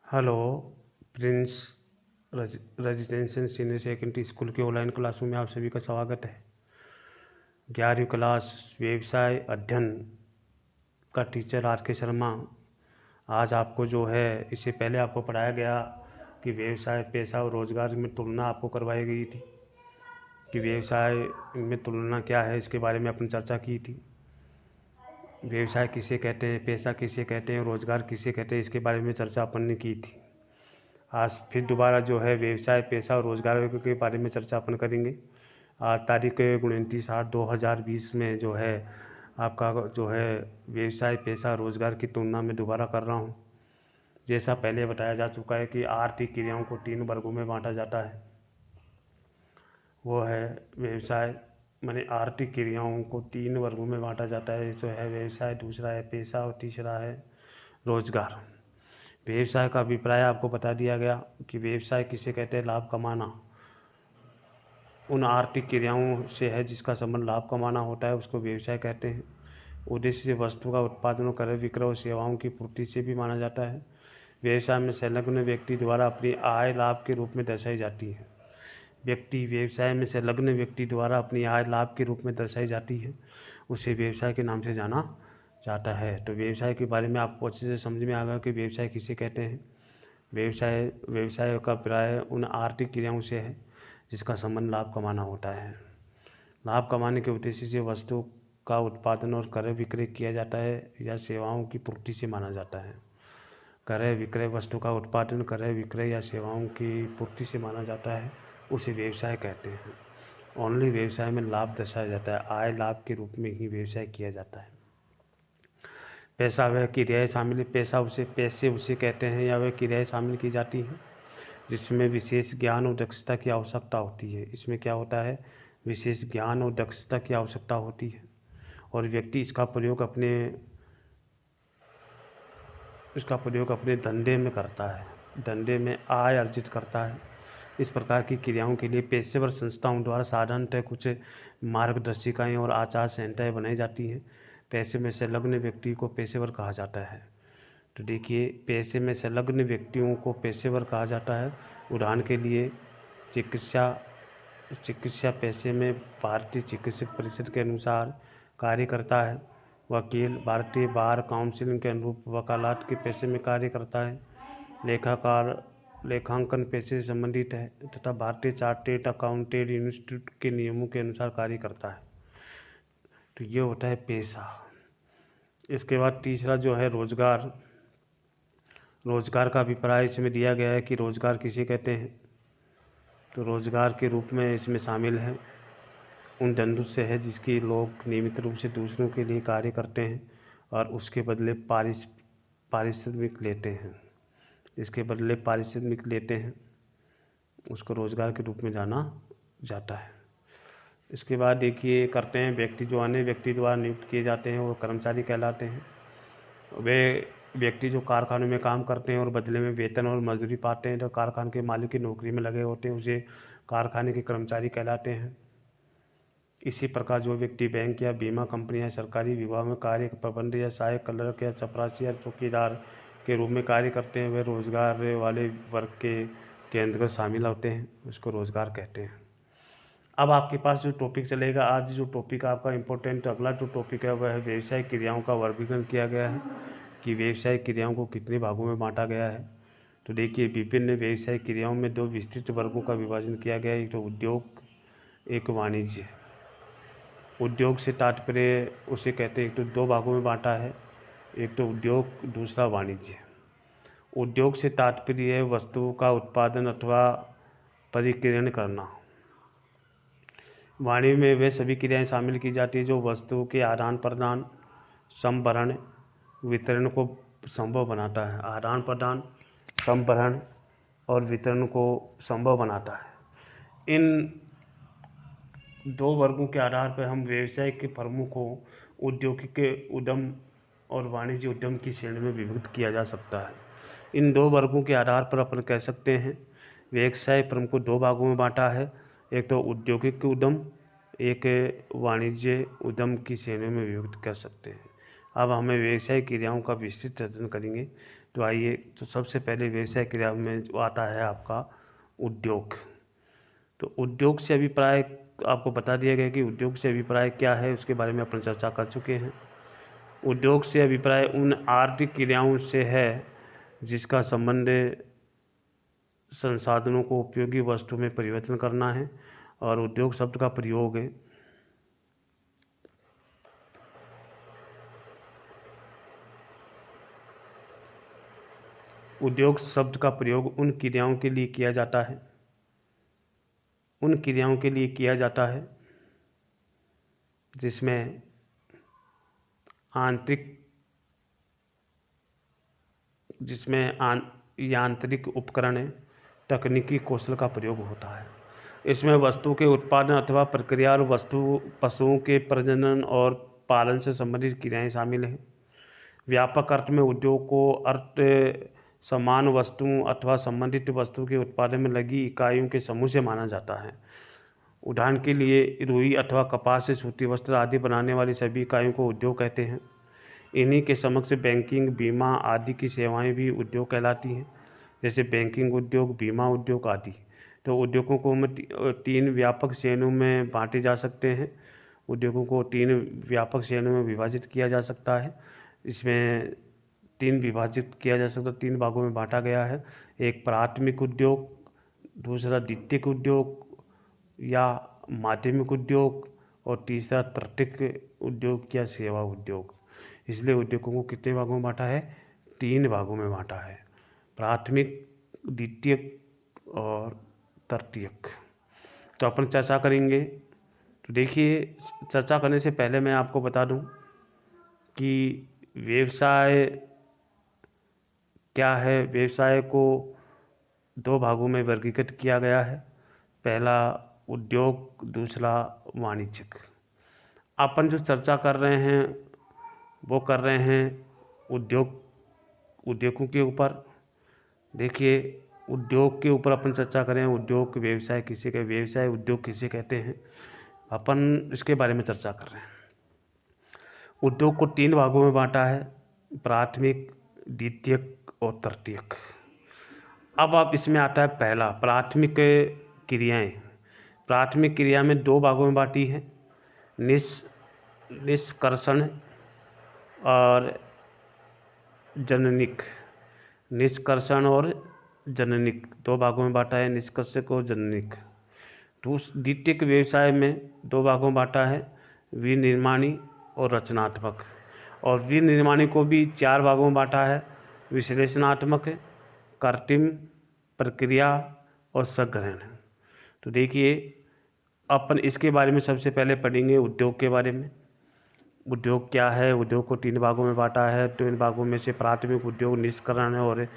Hello Prince residential senior secondary school के online classroom में आप सभी का स्वागत है। 11वीं क्लास व्यवसाय अध्ययन का टीचर आर के शर्मा आज आपको जो है इससे पहले आपको पढ़ाया गया कि व्यवसाय पेशा और रोजगार में तुलना आपको करवाई गई थी कि व्यवसाय में तुलना क्या है, इसके बारे में अपनी चर्चा की थी। व्यवसाय किसे कहते हैं, पेशा किसे कहते हैं, रोजगार किसे कहते हैं, इसके बारे में चर्चा अपन ने की थी। आज फिर दोबारा जो है व्यवसाय पेशा और रोजगार के बारे में चर्चा अपन करेंगे। आज तारीख 29/8/2020 में जो है आपका जो है व्यवसाय पेशा रोजगार की तुलना में दोबारा कर रहा हूँ। जैसा पहले बताया जा चुका है कि आर्थिक क्रियाओं को 3 वर्गों में बांटा जाता है। वो है व्यवसाय माने आर्थिक क्रियाओं को 3 वर्गों में बांटा जाता है। जो है व्यवसाय, दूसरा है पेशा और तीसरा है रोजगार। व्यवसाय का अभिप्राय आपको बता दिया गया कि व्यवसाय किसे कहते हैं, लाभ कमाना। उन आर्थिक क्रियाओं से है जिसका संबंध लाभ कमाना होता है, उसको व्यवसाय कहते हैं। उद्देश्य से वस्तु का उत्पादन, क्रय विक्रय और सेवाओं की पूर्ति से भी माना जाता है। व्यवसाय में संलग्न व्यक्ति द्वारा अपनी आय लाभ के रूप में दर्शाई जाती है। व्यवसाय में संलग्न व्यक्ति द्वारा अपनी आय लाभ के रूप में दर्शाई जाती है, उसे व्यवसाय के नाम से जाना जाता है। तो व्यवसाय के बारे में आपको अच्छे से समझ में आ गया कि व्यवसाय किसे कहते हैं। व्यवसाय का प्राय उन आर्थिक क्रियाओं से है जिसका संबंध लाभ कमाना होता है। लाभ कमाने के उद्देश्य से वस्तु का उत्पादन और क्रय विक्रय किया जाता है या सेवाओं की पूर्ति से माना जाता है। क्रय विक्रय, वस्तु का उत्पादन, क्रय विक्रय या सेवाओं की पूर्ति से माना जाता है, उसे व्यवसाय कहते हैं। ओनली व्यवसाय में लाभ दर्शाया जाता है, आय लाभ के रूप में ही व्यवसाय किया जाता है। पैसा वह क्रियाएँ शामिल, पैसे उसे कहते हैं या वह क्रियाएँ शामिल की जाती हैं जिसमें विशेष ज्ञान और दक्षता की आवश्यकता होती है। इसमें क्या होता है, विशेष ज्ञान और दक्षता की आवश्यकता होती है और व्यक्ति इसका प्रयोग अपने धंधे में करता है, धंधे में आय अर्जित करता है। इस प्रकार की क्रियाओं के लिए पेशेवर संस्थाओं द्वारा साधारणतः कुछ मार्गदर्शिकाएँ और आचार संहिताएँ बनाई जाती हैं। पैसे में संलग्न व्यक्ति को पेशेवर कहा जाता है। तो देखिए, पैसे में संलग्न व्यक्तियों को पेशेवर कहा जाता है। उदाहरण के लिए चिकित्सा पैसे में भारतीय चिकित्सक परिषद के अनुसार कार्य करता है। वकील भारतीय बार काउंसिल के अनुरूप वकालत के पेशे में कार्य करता है। लेखांकन पेशे से संबंधित है तथा भारतीय चार्टेड अकाउंटेंट इंस्टीट्यूट के नियमों के अनुसार कार्य करता है। तो ये होता है पेशा। इसके बाद तीसरा जो है रोजगार। रोजगार का अभिप्राय इसमें दिया गया है कि रोजगार किसे कहते हैं। तो रोजगार के रूप में इसमें शामिल है उन धंधों से है जिसकी लोग नियमित रूप से दूसरों के लिए कार्य करते हैं और उसके बदले पारिश्रमिक लेते हैं। उसको रोजगार के रूप में जाना जाता है। इसके बाद देखिए करते हैं व्यक्ति जो अन्य व्यक्ति द्वारा नियुक्त किए जाते हैं वो कर्मचारी कहलाते हैं। वे व्यक्ति जो कारखानों में काम करते हैं और बदले में वेतन और मजदूरी पाते हैं, तो कारखाने के मालिक की नौकरी में लगे होते हैं, उसे कारखाने के कर्मचारी कहलाते हैं। इसी प्रकार जो व्यक्ति बैंक या बीमा कंपनी या सरकारी विभाग में कार्य, प्रबंध या सहायक क्लर्क या चपरासी या चौकीदार के रूप में कार्य करते हैं, वे रोजगार वाले वर्ग के अंतर्गत शामिल होते हैं, उसको रोजगार कहते हैं। अब आपके पास जो टॉपिक चलेगा, आज जो टॉपिक आपका इम्पोर्टेंट अगला जो टॉपिक है वह है व्यवसाय क्रियाओं का वर्गीकरण किया गया है कि व्यवसाय क्रियाओं को कितने भागों में बांटा गया है। तो देखिए, विभिन्न व्यवसाय क्रियाओं में 2 विस्तृत वर्गों का विभाजन किया गया है, एक तो उद्योग, एक वाणिज्य। उद्योग से तात्पर्य उसे कहते हैं, एक तो 2 भागों में बांटा है, एक तो उद्योग, दूसरा वाणिज्य। उद्योग से तात्पर्य है वस्तु का उत्पादन अथवा परिक्रयण करना। वाणिज्य में वे सभी क्रियाएं शामिल की जाती है जो वस्तु के आदान प्रदान, संभरण, वितरण को संभव बनाता है। आदान प्रदान, संभरण और वितरण को संभव बनाता है। इन 2 वर्गों के आधार पर हम व्यवसाय के फर्मों को औद्योगिक उद्यम और वाणिज्य उद्यम की श्रेणी में विभक्त किया जा सकता है। इन 2 वर्गों के आधार पर अपन कह सकते हैं व्यवसाय फर्म को 2 भागों में बांटा है, एक तो औद्योगिक उद्यम, एक वाणिज्य उद्यम की श्रेणी में विभक्त कर सकते हैं। अब हमें व्यवसाय क्रियाओं का विस्तृत अध्ययन करेंगे। तो आइए, तो सबसे पहले व्यवसाय क्रिया में जो आता है आपका उद्योग। तो उद्योग से अभिप्राय आपको बता दिया गया कि उद्योग से अभिप्राय क्या है, उसके बारे में अपन चर्चा कर चुके हैं। उद्योग से अभिप्राय उन आर्थिक क्रियाओं से है जिसका संबंध संसाधनों को उपयोगी वस्तु में परिवर्तन करना है। और उद्योग शब्द का प्रयोग है उद्योग शब्द का प्रयोग उन क्रियाओं के लिए किया जाता है जिसमें यांत्रिक उपकरण, तकनीकी कौशल का प्रयोग होता है। इसमें वस्तु के उत्पादन अथवा प्रक्रिया और पशुओं के प्रजनन और पालन से संबंधित क्रियाएं शामिल हैं। व्यापक अर्थ में उद्योग को अर्थ समान वस्तुओं अथवा संबंधित वस्तु के उत्पादन में लगी इकाइयों के समूह से माना जाता है। उदाहरण के लिए रुई अथवा कपास से सूती वस्त्र आदि बनाने वाली सभी इकाइयों को उद्योग कहते हैं। इन्हीं के समक्ष बैंकिंग, बीमा आदि की सेवाएं भी उद्योग कहलाती हैं, जैसे बैंकिंग उद्योग, बीमा उद्योग आदि। तो उद्योगों को हम तीन व्यापक श्रेणियों में बांटे जा सकते हैं। उद्योगों को तीन व्यापक श्रेणियों में विभाजित किया जा सकता है। इसमें तीन भागों में बांटा गया है। एक प्राथमिक उद्योग, दूसरा द्वितीयक उद्योग या माध्यमिक उद्योग, और तीसरा तृतीयक उद्योग या सेवा उद्योग। इसलिए उद्योगों को कितने भागों में बांटा है? तीन भागों में बांटा है, प्राथमिक, द्वितीयक और तृतीयक। तो अपन चर्चा करेंगे। तो देखिए, चर्चा करने से पहले मैं आपको बता दूं कि व्यवसाय क्या है। व्यवसाय को दो भागों में वर्गीकृत किया गया है, पहला उद्योग, दूसरा वाणिज्यिक। अपन जो चर्चा कर रहे हैं वो कर रहे हैं उद्योगों के ऊपर। देखिए, उद्योग के ऊपर अपन चर्चा करें, उद्योग व्यवसाय किसे कहते हैं, व्यवसाय उद्योग किसे कहते हैं, अपन इसके बारे में चर्चा कर रहे हैं। उद्योग को तीन भागों में बांटा है, प्राथमिक, द्वितीयक और तृतीयक। अब आप इसमें आता है पहला, प्राथमिक क्रियाएं। प्राथमिक क्रिया में दो भागों में बांटी है, निष्कर्षण और जननिक। निष्कर्षण और जननिक दो भागों में बांटा है, निष्कर्षक और जननिक। द्वितीयक व्यवसाय में दो भागों में बांटा है, विनिर्माणी और रचनात्मक। और विनिर्माणी को भी चार भागों में बांटा है, विश्लेषणात्मक, कृत्रिम, प्रक्रिया और संग्रहण। तो देखिए, अपन इसके बारे में सबसे पहले पढ़ेंगे उद्योग के बारे में। उद्योग क्या है? उद्योग को तीन भागों में बांटा है। तो इन भागों में से प्राथमिक उद्योग निष्कर्षण और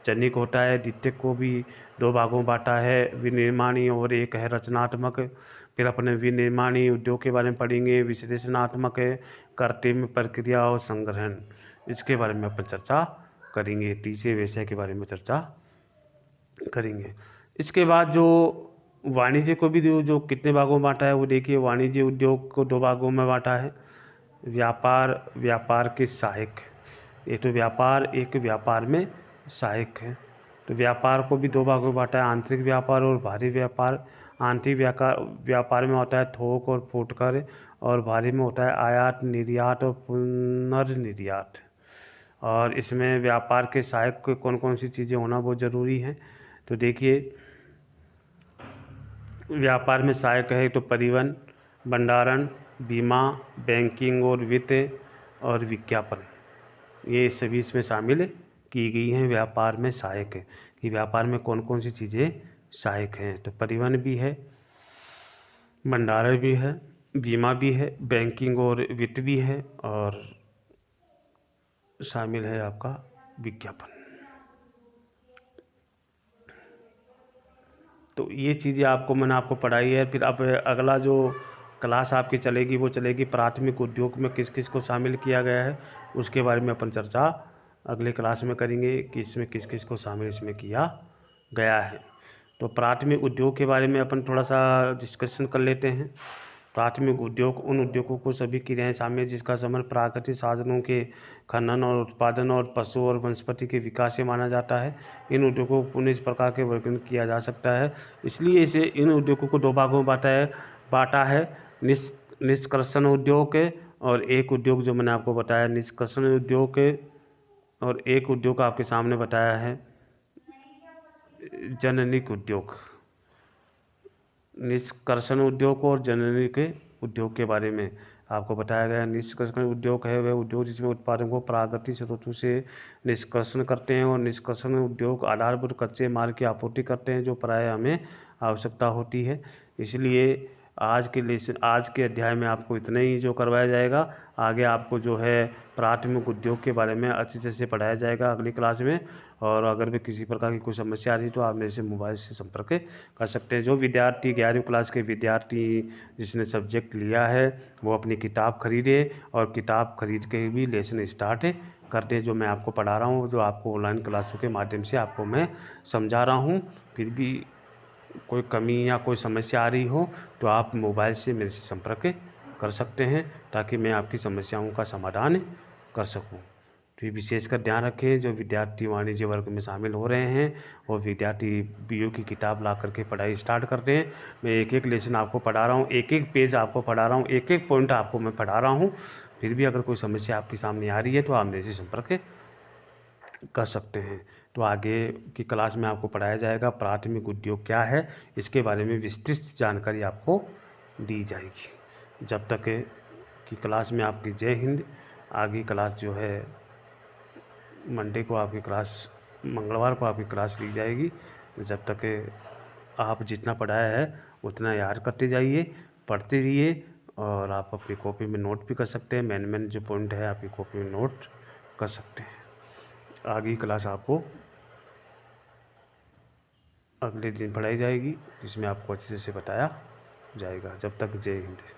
जनिक होता है। द्वितीयक को भी दो भागों में बांटा है, विनिर्माणी और एक है रचनात्मक। फिर अपने विनिर्माणी उद्योग के बारे में पढ़ेंगे, विश्लेषणात्मक है, कृत्रिम, प्रक्रिया और संग्रहण। इसके बारे में अपन चर्चा करेंगे, तीसरे विषय के बारे में चर्चा करेंगे। इसके बाद जो वाणिज्य को भी जो कितने भागों में बांटा है वो देखिए। वाणिज्य उद्योग को दो भागों में बांटा है, व्यापार के सहायक। एक तो व्यापार, एक व्यापार में सहायक है। तो व्यापार को भी दो भागों में बांटा है, आंतरिक व्यापार और बाहरी व्यापार। आंतरिक व्यापार में होता है थोक और फुटकर, और बाहरी में होता है आयात, निर्यात और पुनर्निर्यात। और इसमें व्यापार के सहायक कौन कौन सी चीज़ें होना बहुत ज़रूरी है। तो देखिए, व्यापार में सहायक है तो परिवहन, भंडारण, बीमा, बैंकिंग और वित्त और विज्ञापन, ये सभी इसमें शामिल की गई हैं। व्यापार में सहायक है कि व्यापार में कौन कौन सी चीज़ें सहायक हैं। तो परिवहन भी है, भंडारण भी है, बीमा भी है, बैंकिंग और वित्त भी है, और शामिल है आपका विज्ञापन। तो ये चीज़ें मैंने आपको पढ़ाई है। फिर अब अगला जो क्लास आपकी चलेगी वो चलेगी प्राथमिक उद्योग में किस किस को शामिल किया गया है, उसके बारे में अपन चर्चा अगले क्लास में करेंगे कि इसमें किस किस को शामिल इसमें किया गया है। तो प्राथमिक उद्योग के बारे में अपन थोड़ा सा डिस्कशन कर लेते हैं। प्राथमिक उद्योग उन उद्योगों को सभी क्रियाएं शामिल हैं जिसका संबंध प्राकृतिक साधनों के खनन और उत्पादन और पशु और वनस्पति के विकास से माना जाता है। इन उद्योगों को पुनः इस प्रकार के वर्गीकरण किया जा सकता है, इसलिए इसे इन उद्योगों को दो भागों में बांटा है, निष्कर्षण उद्योग और एक उद्योग जो मैंने आपको बताया निष्कर्षण उद्योग और एक उद्योग आपके सामने बताया है जननिक उद्योग। निष्कर्षण उद्योग और जननिक उद्योग के बारे में आपको बताया गया। निष्कर्षण उद्योग है वह उद्योग जिसमें उत्पादन को प्राकृतिक स्रोतों से निष्कर्षण करते हैं और निष्कर्षण उद्योग आधारभूत कच्चे माल की आपूर्ति करते हैं जो प्रायः हमें आवश्यकता होती है। इसलिए आज के अध्याय में आपको इतना ही जो करवाया जाएगा। आगे आपको जो है प्राथमिक उद्योग के बारे में अच्छी तरह से पढ़ाया जाएगा अगली क्लास में। और अगर भी किसी प्रकार की कोई समस्या आ रही तो आप मेरे से मोबाइल से संपर्क कर सकते हैं। जो विद्यार्थी 11वीं क्लास के विद्यार्थी जिसने सब्जेक्ट लिया है वो अपनी किताब खरीदे और किताब खरीद के भी लेसन स्टार्ट कर दें। जो मैं आपको पढ़ा रहा हूँ, जो आपको ऑनलाइन क्लासों के माध्यम से आपको मैं समझा रहा हूँ, फिर भी कोई कमी या कोई समस्या आ रही हो तो आप मोबाइल से मेरे से संपर्क कर सकते हैं ताकि मैं आपकी समस्याओं का समाधान कर सकूं। तो ये विशेषकर ध्यान रखें जो विद्यार्थी वाणिज्य वर्ग में शामिल हो रहे हैं और विद्यार्थी बीओ की किताब ला करके पढ़ाई स्टार्ट कर दें। मैं एक एक लेसन आपको पढ़ा रहा हूँ, एक एक पेज आपको पढ़ा रहा हूँ, एक एक पॉइंट आपको मैं पढ़ा रहा हूँ। फिर भी अगर कोई समस्या आपके सामने आ रही है तो आप मेरे से संपर्क कर सकते हैं। तो आगे की क्लास में आपको पढ़ाया जाएगा प्राथमिक उद्योग क्या है, इसके बारे में विस्तृत जानकारी आपको दी जाएगी। जब तक की क्लास में आपकी जय हिंद। आगे क्लास जो है मंडे को आपकी क्लास, मंगलवार को आपकी क्लास ली जाएगी। जब तक आप जितना पढ़ाया है उतना याद करते जाइए, पढ़ते रहिए और आप अपनी कॉपी में नोट भी कर सकते हैं। मैन जो पॉइंट है आपकी कॉपी में नोट कर सकते हैं। आगे क्लास आपको अगले दिन पढ़ाई जाएगी जिसमें आपको अच्छे से बताया जाएगा। जब तक जय हिंद।